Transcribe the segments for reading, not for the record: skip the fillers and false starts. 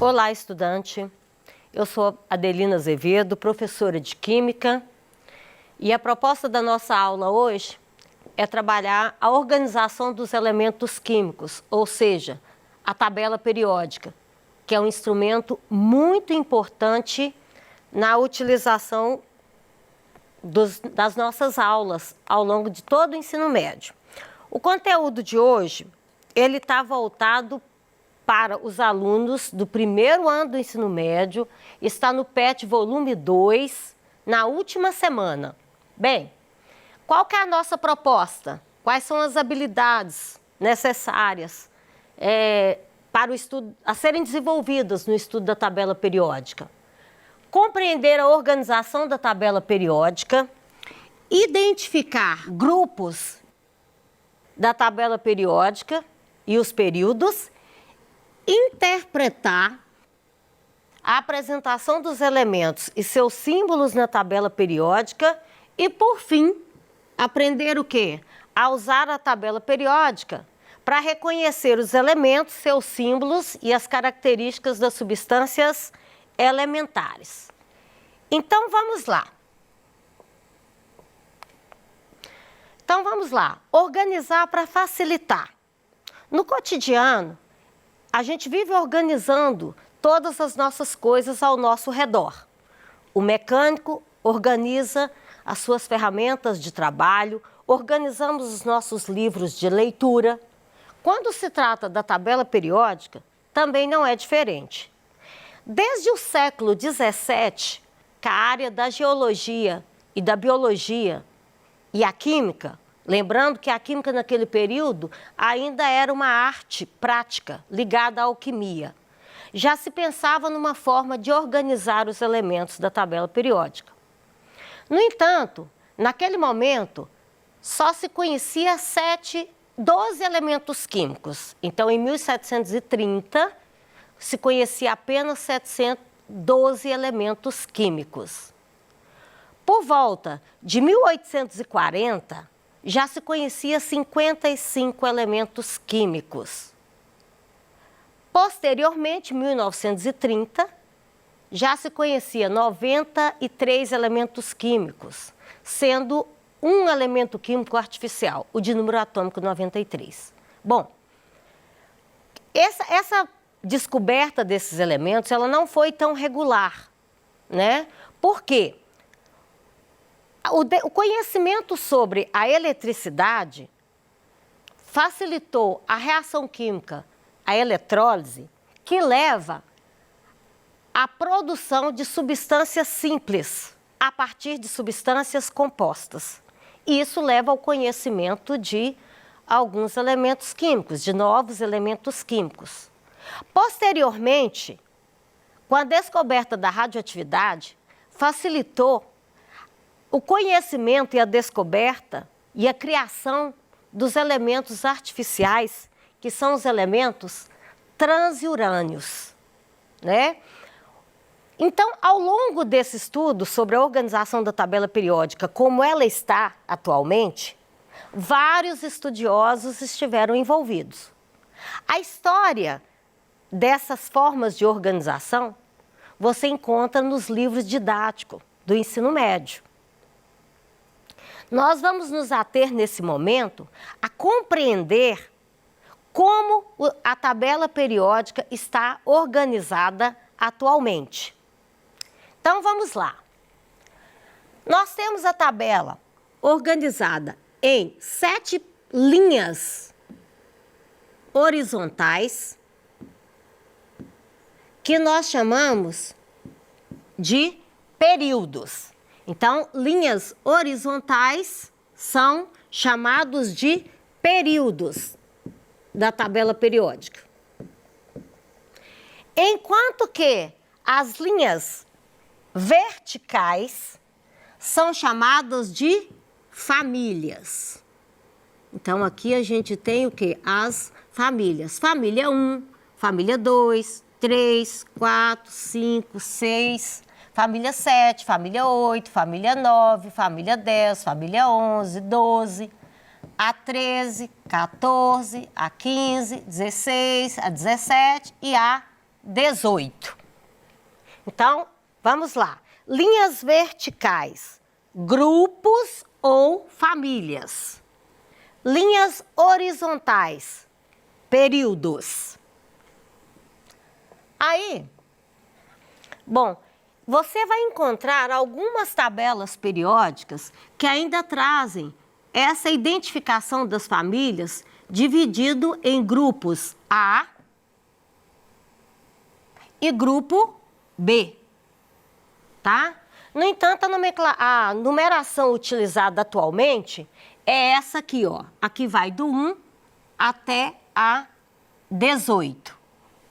Olá, estudante. Eu sou Adelina Azevedo, professora de Química, e a proposta da nossa aula hoje é trabalhar a organização dos elementos químicos, ou seja, a tabela periódica, que é um instrumento muito importante na utilização das nossas aulas ao longo de todo o ensino médio. O conteúdo de hoje, ele está voltado para os alunos do primeiro ano do ensino médio, está no PET volume 2, na última semana. Bem, qual que é a nossa proposta? Quais são as habilidades necessárias para o estudo, a serem desenvolvidas no estudo da tabela periódica? Compreender a organização da tabela periódica, identificar grupos da tabela periódica e os períodos, interpretar a apresentação dos elementos e seus símbolos na tabela periódica e, por fim, aprender o quê? A usar a tabela periódica para reconhecer os elementos, seus símbolos e as características das substâncias elementares. Então, vamos lá. Organizar para facilitar. No cotidiano, a gente vive organizando todas as nossas coisas ao nosso redor. O mecânico organiza as suas ferramentas de trabalho, organizamos os nossos livros de leitura. Quando se trata da tabela periódica, também não é diferente. Desde o século XVII, que a área da geologia e da biologia e a química, lembrando que a química naquele período ainda era uma arte prática ligada à alquimia. Já se pensava numa forma de organizar os elementos da tabela periódica. No entanto, naquele momento, só se conhecia 12 elementos químicos. Então, em 1730, se conhecia apenas 712 elementos químicos. Por volta de 1840, já se conhecia 55 elementos químicos. Posteriormente, em 1930, já se conhecia 93 elementos químicos, sendo um elemento químico artificial, o de número atômico 93. Bom, essa descoberta desses elementos, ela não foi tão regular, né? Por quê? O conhecimento sobre a eletricidade facilitou a reação química, a eletrólise, que leva à produção de substâncias simples a partir de substâncias compostas. E isso leva ao conhecimento de alguns elementos químicos, de novos elementos químicos. Posteriormente, com a descoberta da radioatividade, facilitou o conhecimento e a descoberta e a criação dos elementos artificiais, que são os elementos transurânios, né? Então, ao longo desse estudo sobre a organização da tabela periódica, como ela está atualmente, vários estudiosos estiveram envolvidos. A história dessas formas de organização você encontra nos livros didáticos do ensino médio. Nós vamos nos ater nesse momento a compreender como a tabela periódica está organizada atualmente. Então, vamos lá. Nós temos a tabela organizada em 7 linhas horizontais, que nós chamamos de períodos. Então, linhas horizontais são chamados de períodos da tabela periódica. Enquanto que as linhas verticais são chamadas de famílias. Então, aqui a gente tem o quê? As famílias. Família 1, família 2, 3, 4, 5, 6, família 7, família 8, família 9, família 10, família 11, 12, a 13, 14, a 15, 16, a 17 e a 18. Então, vamos lá. Linhas verticais, grupos ou famílias. Linhas horizontais, períodos. Aí, bom, você vai encontrar algumas tabelas periódicas que ainda trazem essa identificação das famílias dividido em grupos A e grupo B, tá? No entanto, a numeração utilizada atualmente é essa aqui, ó. Aqui vai do 1 até a 18.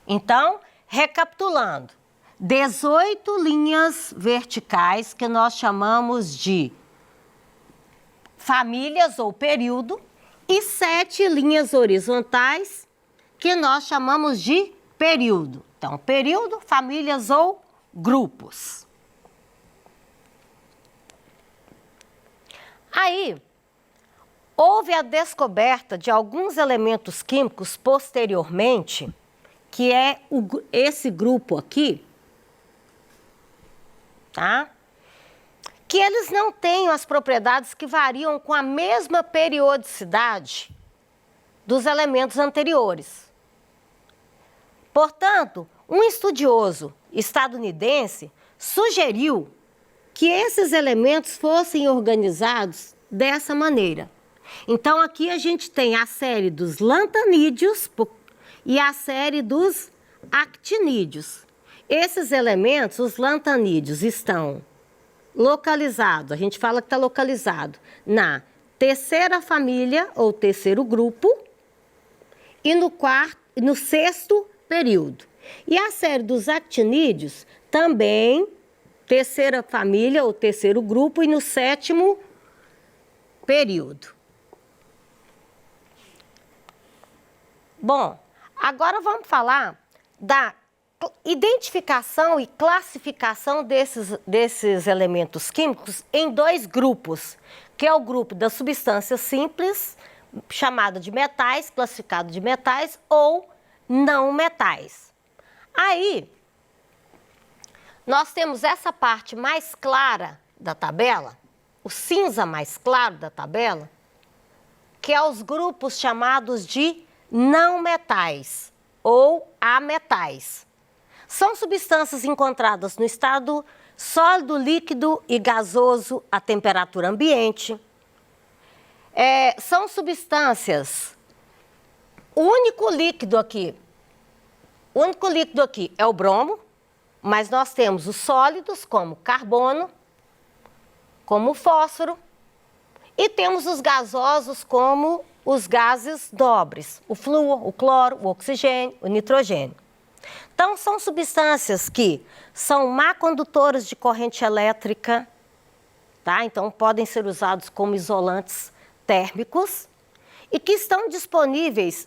Então, recapitulando, 18 linhas verticais que nós chamamos de famílias ou período e 7 linhas horizontais que nós chamamos de período. Então, período, famílias ou grupos. Aí, houve a descoberta de alguns elementos químicos posteriormente, que é esse grupo aqui, tá? Que eles não têm as propriedades que variam com a mesma periodicidade dos elementos anteriores. Portanto, um estudioso estadunidense sugeriu que esses elementos fossem organizados dessa maneira. Então, aqui a gente tem a série dos lantanídeos e a série dos actinídeos. Esses elementos, os lantanídeos, estão localizados, a gente fala que está localizado na terceira família ou terceiro grupo e no sexto período. E a série dos actinídeos também terceira família ou terceiro grupo e no sétimo período. Bom, agora vamos falar da identificação e classificação desses elementos químicos em 2 grupos, que é o grupo das substâncias simples, chamado de metais, classificado de metais, ou não metais. Aí, nós temos essa parte mais clara da tabela, o cinza mais claro da tabela, que é os grupos chamados de não metais ou ametais. São substâncias encontradas no estado sólido, líquido e gasoso a temperatura ambiente. São substâncias... O único líquido aqui é o bromo, mas nós temos os sólidos, como carbono, como fósforo, e temos os gasosos, como os gases nobres, o flúor, o cloro, o oxigênio, o nitrogênio. Então, são substâncias que são má condutoras de corrente elétrica, tá? Então, podem ser usados como isolantes térmicos e que estão disponíveis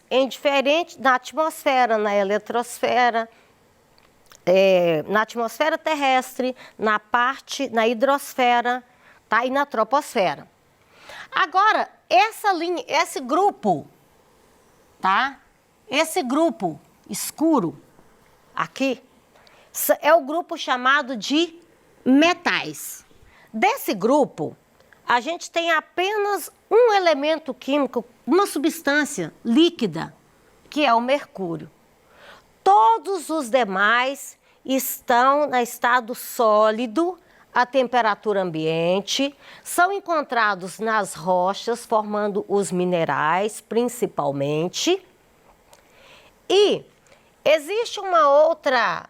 na atmosfera, na eletrosfera, na atmosfera terrestre, na hidrosfera, tá? E na troposfera. Agora, esse grupo, tá? Esse grupo escuro aqui é o grupo chamado de metais. Desse grupo, a gente tem apenas um elemento químico, uma substância líquida, que é o mercúrio. Todos os demais estão no estado sólido, a temperatura ambiente, são encontrados nas rochas, formando os minerais, principalmente. E existe uma outra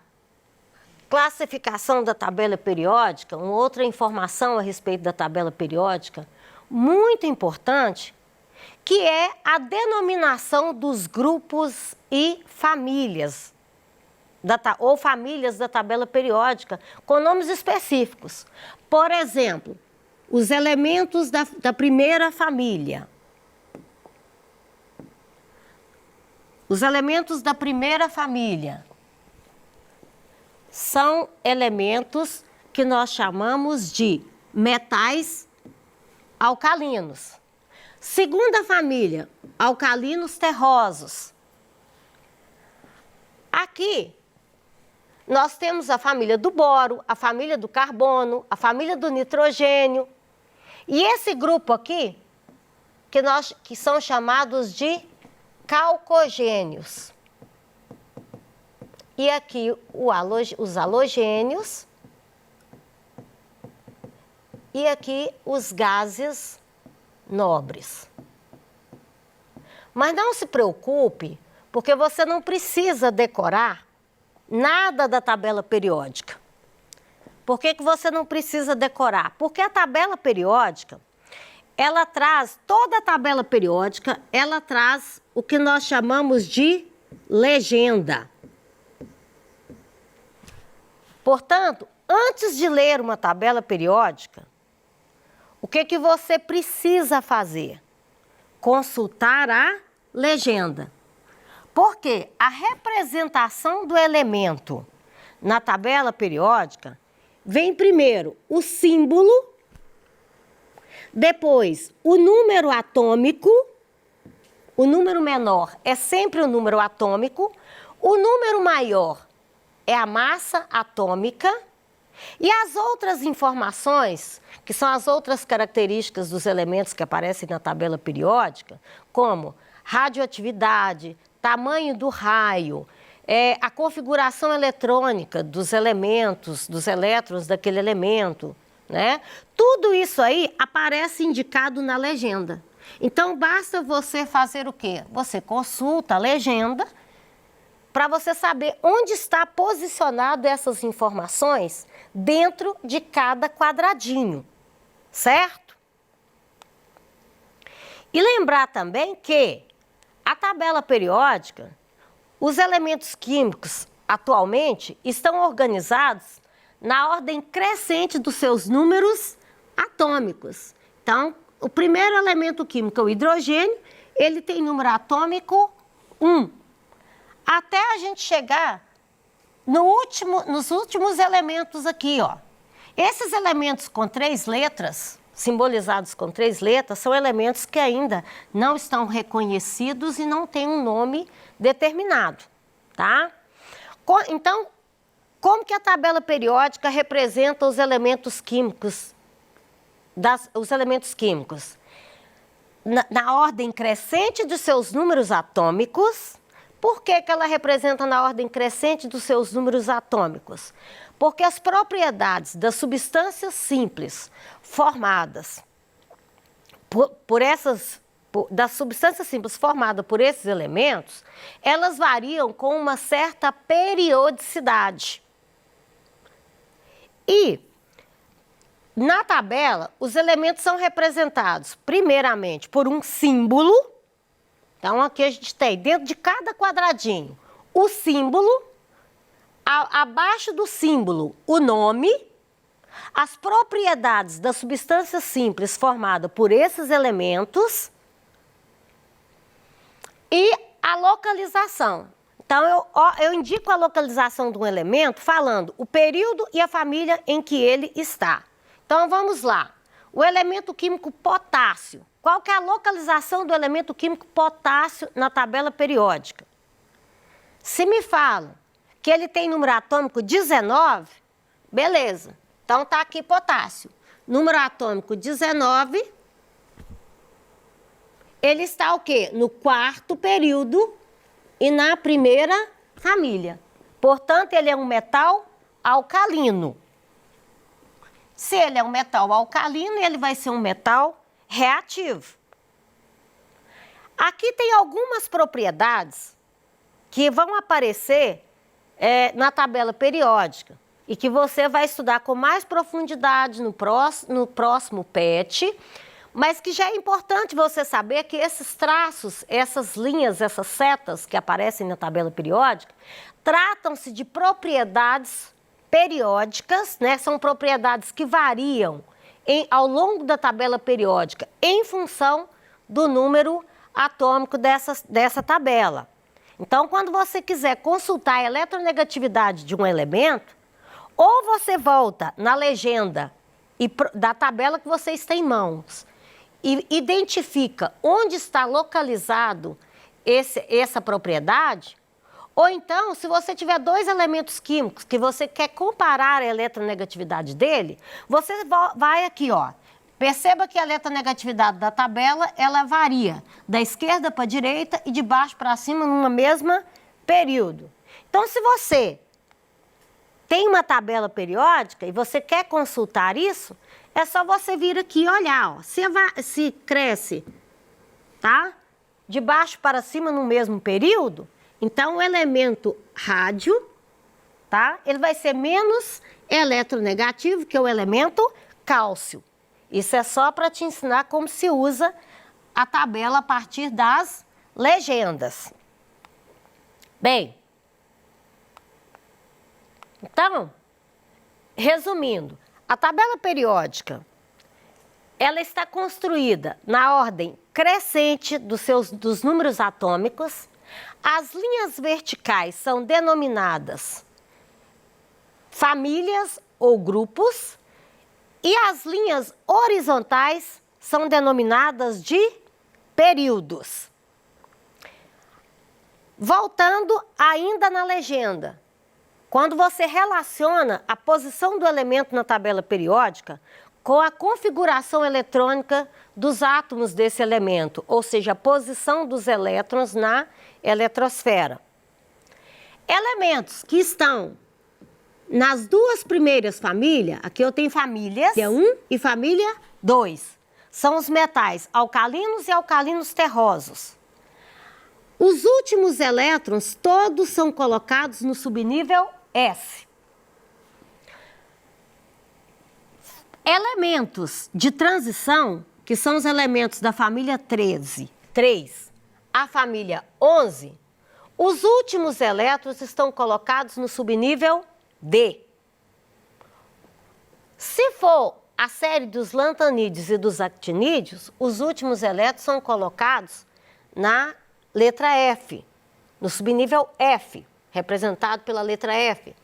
classificação da tabela periódica, uma outra informação a respeito da tabela periódica, muito importante, que é a denominação dos grupos e famílias, ou famílias da tabela periódica, com nomes específicos. Por exemplo, os elementos da primeira família. Os elementos da primeira família são elementos que nós chamamos de metais alcalinos. Segunda família, alcalinos terrosos. Aqui nós temos a família do boro, a família do carbono, a família do nitrogênio. E esse grupo aqui, que são chamados de calcogênios. E aqui os halogênios. E aqui os gases nobres. Mas não se preocupe, porque você não precisa decorar nada da tabela periódica. Por que você não precisa decorar? Porque a tabela periódica, ela traz, toda a tabela periódica, ela traz o que nós chamamos de legenda. Portanto, antes de ler uma tabela periódica, o que você precisa fazer? Consultar a legenda. Porque a representação do elemento na tabela periódica vem primeiro o símbolo, depois o número atômico, o número menor é sempre o número atômico, o número maior é a massa atômica e as outras informações, que são as outras características dos elementos que aparecem na tabela periódica, como radioatividade, tamanho do raio, a configuração eletrônica dos elementos, dos elétrons daquele elemento, né? Tudo isso aí aparece indicado na legenda. Então, basta você fazer o quê? Você consulta a legenda para você saber onde está posicionado essas informações dentro de cada quadradinho, certo? E lembrar também que a tabela periódica, os elementos químicos atualmente estão organizados na ordem crescente dos seus números atômicos. Então, o primeiro elemento químico, o hidrogênio, ele tem número atômico 1. Até a gente chegar nos últimos elementos aqui, ó. Esses elementos com 3 letras, simbolizados com 3 letras, são elementos que ainda não estão reconhecidos e não têm um nome determinado, tá? Então, como que a tabela periódica representa os elementos químicos? Na ordem crescente de seus números atômicos. Por que ela representa na ordem crescente dos seus números atômicos? Porque as propriedades das substâncias simples formadas das substâncias simples formadas por esses elementos, elas variam com uma certa periodicidade. E na tabela, os elementos são representados primeiramente por um símbolo. Então, aqui a gente tem, dentro de cada quadradinho, o símbolo, abaixo do símbolo, o nome, as propriedades das substâncias simples formadas por esses elementos e a localização. Então, eu indico a localização de um elemento falando o período e a família em que ele está. Então, vamos lá. O elemento químico potássio. Qual que é a localização do elemento químico potássio na tabela periódica? Se me falam que ele tem número atômico 19, beleza. Então, está aqui potássio. Número atômico 19, ele está o quê? No 4º período e na primeira família. Portanto, ele é um metal alcalino. Se ele é um metal alcalino, ele vai ser um metal reativo. Aqui tem algumas propriedades que vão aparecer na tabela periódica e que você vai estudar com mais profundidade no próximo PET, mas que já é importante você saber que esses traços, essas linhas, essas setas que aparecem na tabela periódica, tratam-se de propriedades periódicas, né? São propriedades que variam ao longo da tabela periódica em função do número atômico dessa tabela. Então, quando você quiser consultar a eletronegatividade de um elemento, ou você volta na legenda da tabela que você está em mãos e identifica onde está localizado essa propriedade, Ou então, se você tiver dois elementos químicos que você quer comparar a eletronegatividade dele, você vai aqui, ó. Perceba que a eletronegatividade da tabela, ela varia da esquerda para a direita e de baixo para cima numa mesma período. Então, se você tem uma tabela periódica e você quer consultar isso, é só você vir aqui e olhar, ó. Se cresce, tá? De baixo para cima no mesmo período, então o elemento rádio, tá? Ele vai ser menos eletronegativo que o elemento cálcio. Isso é só para te ensinar como se usa a tabela a partir das legendas. Bem, então, resumindo, a tabela periódica, ela está construída na ordem crescente dos números atômicos. As linhas verticais são denominadas famílias ou grupos e as linhas horizontais são denominadas de períodos. Voltando ainda na legenda, quando você relaciona a posição do elemento na tabela periódica com a configuração eletrônica dos átomos desse elemento, ou seja, a posição dos elétrons na eletrosfera. Elementos que estão nas duas primeiras famílias, aqui eu tenho famílias 1 e família 2, são os metais alcalinos e alcalinos terrosos. Os últimos elétrons todos são colocados no subnível S. Elementos de transição, que são os elementos da família 3 à família 11, os últimos elétrons estão colocados no subnível D. Se for a série dos lantanídeos e dos actinídeos, os últimos elétrons são colocados na letra F, no subnível F, representado pela letra F.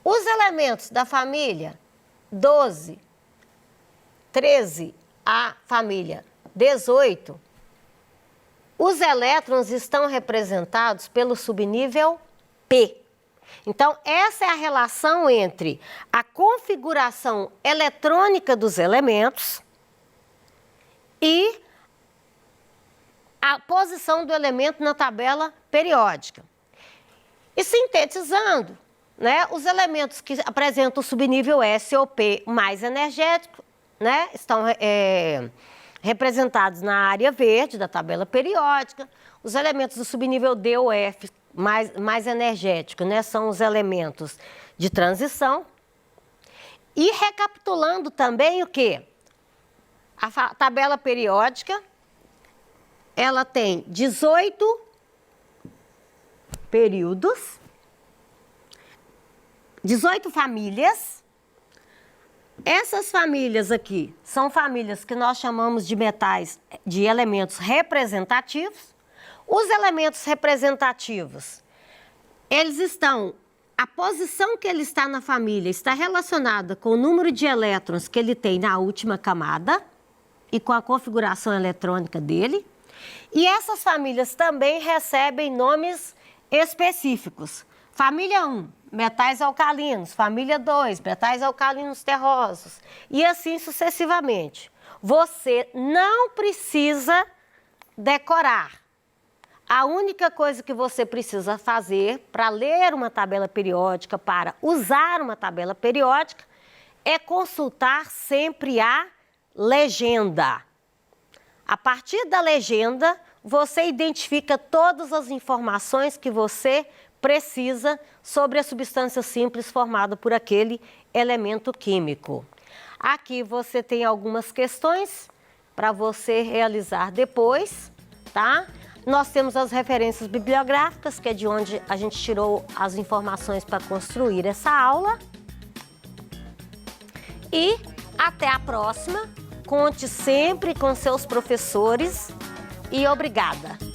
Os elementos da família 12, 13 à família 18, os elétrons estão representados pelo subnível P. Então, essa é a relação entre a configuração eletrônica dos elementos e a posição do elemento na tabela periódica. E sintetizando, né, os elementos que apresentam o subnível S ou P mais energético, né, estão representados na área verde da tabela periódica. Os elementos do subnível D ou F mais energético, né, são os elementos de transição. E recapitulando também o quê? A tabela periódica, ela tem 18 períodos, 18 famílias. Essas famílias aqui são famílias que nós chamamos de metais, de elementos representativos. Os elementos representativos, eles estão, a posição que ele está na família está relacionada com o número de elétrons que ele tem na última camada e com a configuração eletrônica dele. E essas famílias também recebem nomes específicos. Família 1, metais alcalinos. Família 2, metais alcalinos terrosos. E assim sucessivamente. Você não precisa decorar. A única coisa que você precisa fazer para ler uma tabela periódica, para usar uma tabela periódica, é consultar sempre a legenda. A partir da legenda, você identifica todas as informações que você precisa sobre a substância simples formada por aquele elemento químico. Aqui você tem algumas questões para você realizar depois, tá? Nós temos as referências bibliográficas, que é de onde a gente tirou as informações para construir essa aula. E até a próxima. Conte sempre com seus professores e obrigada!